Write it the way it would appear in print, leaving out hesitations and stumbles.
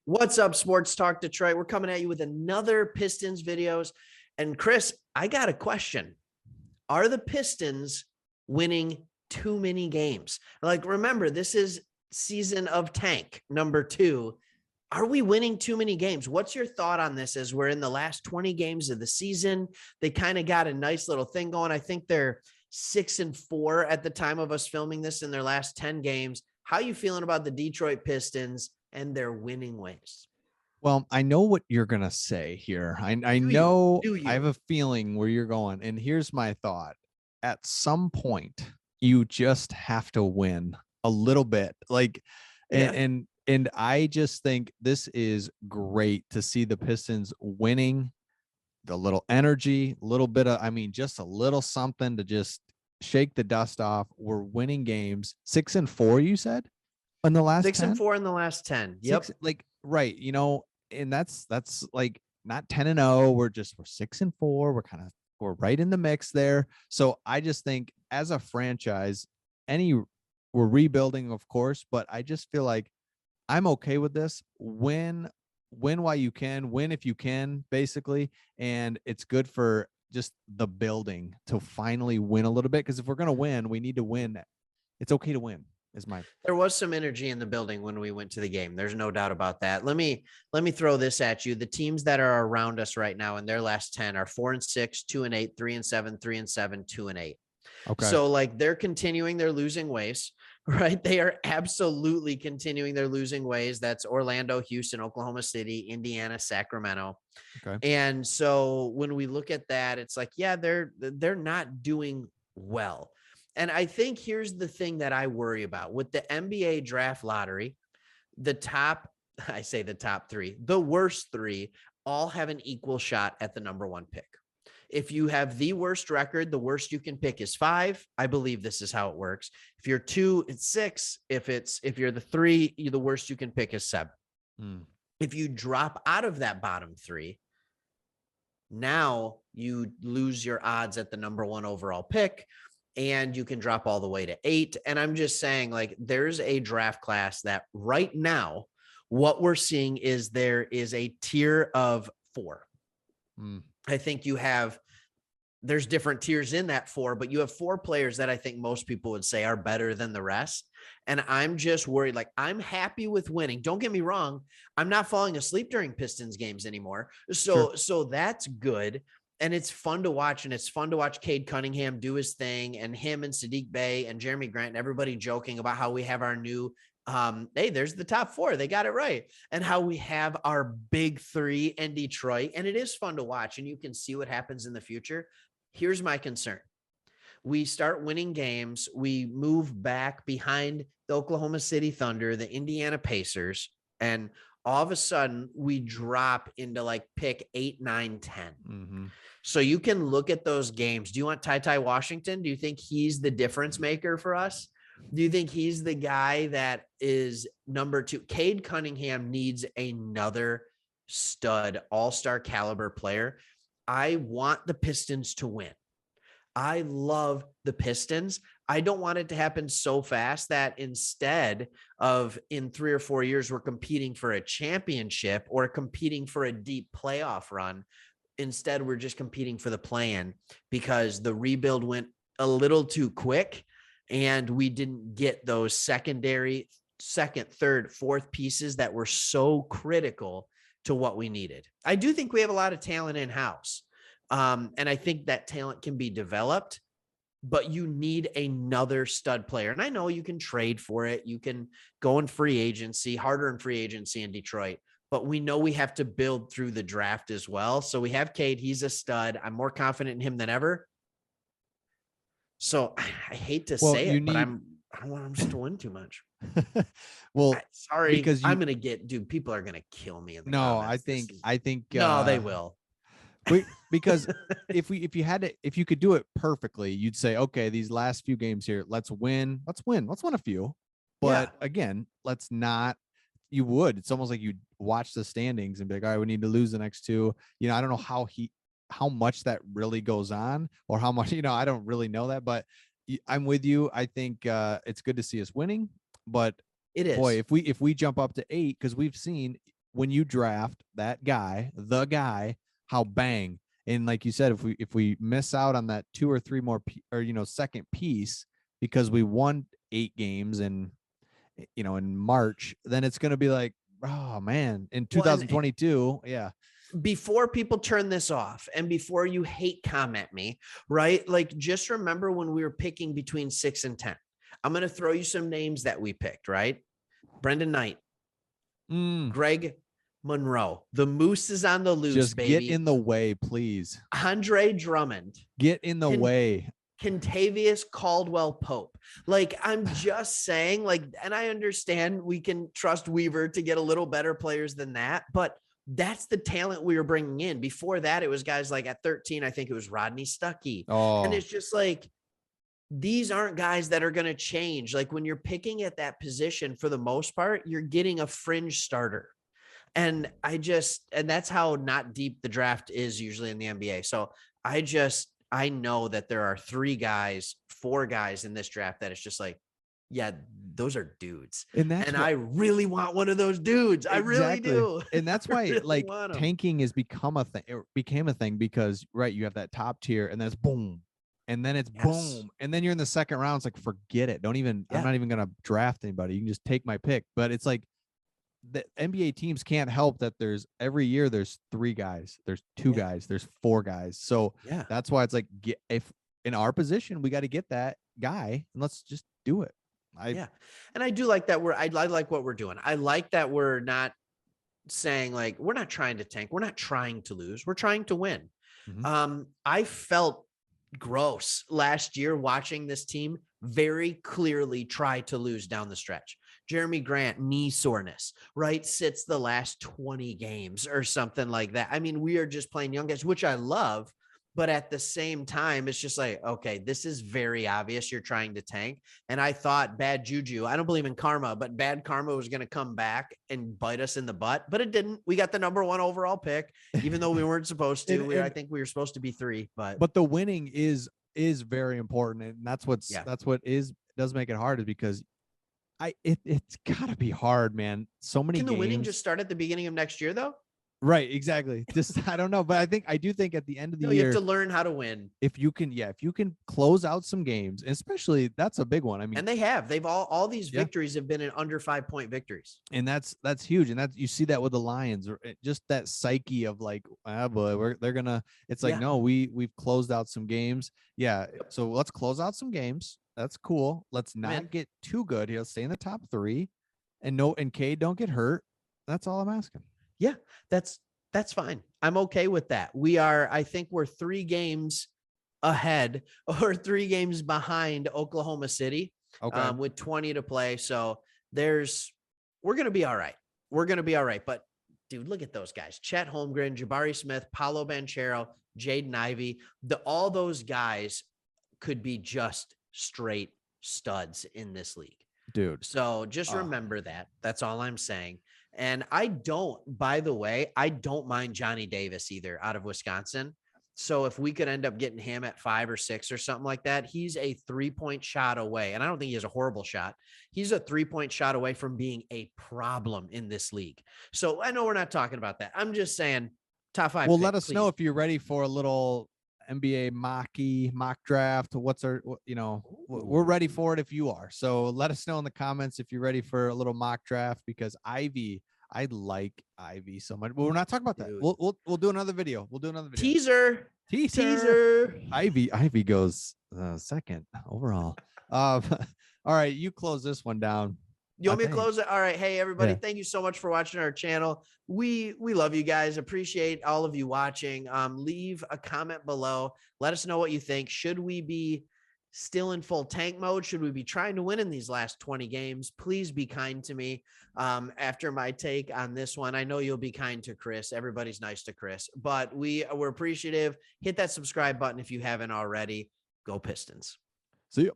What's up, Sports Talk Detroit? We're coming at you with another Pistons videos. And Chris, I got a question. Are the Pistons winning too many games? Like, remember, this is season of tank number 2. Are we winning too many games? What's your thought on this as we're in the last 20 games of the season? They kind of got a nice little thing going. I think they're 6-4 at the time of us filming this in their last 10 games. How are you feeling about the Detroit Pistons and their winning ways? Well, I know what you're going to say here. I Do you? know Do I have you? a feeling where you're going. And here's my thought. At some point, you just have to win a little bit. Like, and Yeah. and and I just think this is great to see the Pistons winning, the little energy, a little bit of, just a little something to just shake the dust off. We're winning games 6-4, you said, in the last Six and 10. four in the last 10. Six, Yep. like, right, and that's like not 10-0. We're 6-4. We're right in the mix there. So I just think as a franchise, we're rebuilding, of course, but I just feel like I'm okay with this. Win while you can, win if you can, basically. And it's good for just the building to finally win a little bit. Because if we're gonna win, we need to win. It's okay to win, is my There was some energy in the building when we went to the game. There's no doubt about that. Let me throw this at you. The teams that are around us right now in their last 10 are 4-6, 2-8, 3-7, 3-7, 2-8. okay. So like they're continuing their losing ways, right? They are absolutely continuing their losing ways. That's Orlando, Houston, Oklahoma City, Indiana, Sacramento. Okay. And so when we look at that, it's like, yeah, they're not doing well. And I think here's the thing that I worry about with the NBA draft lottery, the top, I say the top 3, the worst 3 all have an equal shot at the number 1 pick. If you have the worst record, the worst you can pick is 5. I believe this is how it works. If you're 2, it's 6. If you're the 3, the worst you can pick is 7. Hmm. If you drop out of that bottom 3, now you lose your odds at the number 1 overall pick, and you can drop all the way to 8. And I'm just saying, like, there's a draft class that right now, what we're seeing is there is a tier of 4. Hmm. I think there's different tiers in that 4, but you have 4 players that I think most people would say are better than the rest. And I'm just worried. Like, I'm happy with winning. Don't get me wrong. I'm not falling asleep during Pistons games anymore. Sure. So that's good. And it's fun to watch. And it's fun to watch Cade Cunningham do his thing, and him and Sadiq Bey and Jeremy Grant and everybody joking about how we have our new hey, there's the top 4. They got it right. And how we have our big 3 in Detroit. And it is fun to watch, and you can see what happens in the future. Here's my concern. We start winning games. We move back behind the Oklahoma City Thunder, the Indiana Pacers, and all of a sudden we drop into like pick 8, 9, 10. Mm-hmm. So you can look at those games. Do you want Ty Washington? Do you think he's the difference maker for us? Do you think he's the guy that is number 2? Cade Cunningham needs another stud, all-star caliber player. I want the Pistons to win. I love the Pistons. I don't want it to happen so fast that instead of in 3 or 4 years, we're competing for a championship or competing for a deep playoff run. Instead, we're just competing for the play-in because the rebuild went a little too quick and we didn't get those secondary, second, third, fourth pieces that were so critical to what we needed. I do think we have a lot of talent in-house. And I think that talent can be developed, but you need another stud player. And I know you can trade for it. You can go in free agency, harder in free agency in Detroit, but we know we have to build through the draft as well. So we have Cade. He's a stud. I'm more confident in him than ever. So I hate to Well, say you it, but I need don't want him to win too much. well, Sorry. because I'm going to dude, people are going to kill me in the no, comments. I think No, they will. because if you could do it perfectly, you'd say, okay, these last few games here, let's win a few. But again, let's not. You would. It's almost like you watch the standings and be like, all right, we need to lose the next 2. I don't know how much that really goes on, or how much, I don't really know that, but I'm with you. I think it's good to see us winning, but It is. boy, if we jump up to 8, because we've seen when you draft that guy, the guy, how bang. And like you said, if we miss out on that 2 or 3 more second piece because we won 8 games in March, then it's going to be like, oh man, in 2022, yeah. Before people turn this off and before you hate comment me, right? Like, just remember when we were picking between 6 and 10. I'm going to throw you some names that we picked, right? Brendan Knight, Greg Monroe. The Moose is on the loose, just baby. Get in the way, please. Andre Drummond. Get in the way. Kentavious Caldwell Pope. Like, I'm just saying, like, and I understand we can trust Weaver to get a little better players than that, but that's the talent we were bringing in. Before that, it was guys like at 13, I think it was Rodney Stuckey. Oh. And it's just like, these aren't guys that are going to change. Like, when you're picking at that position, for the most part, you're getting a fringe starter. And that's how not deep the draft is usually in the NBA. So I know that there are 4 guys in this draft that it's just like, yeah, those are dudes. And I really want one of those dudes. I really do. And that's why really tanking has become a thing. It became a thing because, right, you have that top tier and then it's boom. And then it's boom. And then you're in the second round. It's like, forget it. I'm not even going to draft anybody. You can just take my pick. But it's like, the NBA teams can't help that every year there's 3 guys, there's 2 guys, there's 4 guys. So that's why it's like, if in our position, we got to get that guy and let's just do it. And I do like that. I like what we're doing. I like that we're not saying like, we're not trying to tank. We're not trying to lose. We're trying to win. Mm-hmm. I felt gross last year watching this team very clearly try to lose down the stretch. Jeremy Grant, knee soreness, right? Sits the last 20 games or something like that. I mean, we are just playing young guys, which I love, but at the same time, it's just like, okay, this is very obvious you're trying to tank. And I thought bad juju, I don't believe in karma, but bad karma was going to come back and bite us in the butt, but it didn't. We got the number 1 overall pick, even though we weren't supposed to. I think we were supposed to be 3, but the winning is very important. And that's what does make it hard, is because it's gotta be hard, man. So many Can the games. winning just start at the beginning of next year though? Right, exactly. Just I don't know, but I do think at the end of the year, you have to learn how to win. If you can close out some games, especially that's a big one. I mean, and they've all these victories have been in under 5-point victories, and that's huge. And you see that with the Lions, or just that psyche of like, they're gonna. It's like, no, we've closed out some games. Yeah, so let's close out some games. That's cool. Let's not get too good. He'll stay in the top 3, and Cade don't get hurt. That's all I'm asking. Yeah, that's fine. I'm okay with that. I think we're 3 games ahead or 3 games behind Oklahoma City with 20 to play. So we're going to be all right. We're going to be all right. But dude, look at those guys. Chet Holmgren, Jabari Smith, Paolo Banchero, Jaden Ivey. All those guys could be just straight studs in this league. Dude. So just remember that. That's all I'm saying. And by the way, I don't mind Johnny Davis either out of Wisconsin. So if we could end up getting him at 5 or 6 or something like that, he's a 3-point shot away. And I don't think he has a horrible shot. He's a 3-point shot away from being a problem in this league. So I know we're not talking about that. I'm just saying top 5. Well, let us know if you're ready for a little NBA mock draft. We're ready for it if you are. So let us know in the comments if you're ready for a little mock draft, because I like Ivy so much. But we're not talking about that. We'll do another video. Teaser. Ivy goes second overall. All right, you close this one down. You want me to close it? All right. Hey, everybody. Yeah. Thank you so much for watching our channel. We love you guys. Appreciate all of you watching. Leave a comment below. Let us know what you think. Should we be still in full tank mode? Should we be trying to win in these last 20 games? Please be kind to me after my take on this one. I know you'll be kind to Chris. Everybody's nice to Chris, but we're appreciative. Hit that subscribe button if you haven't already. Go Pistons. See you.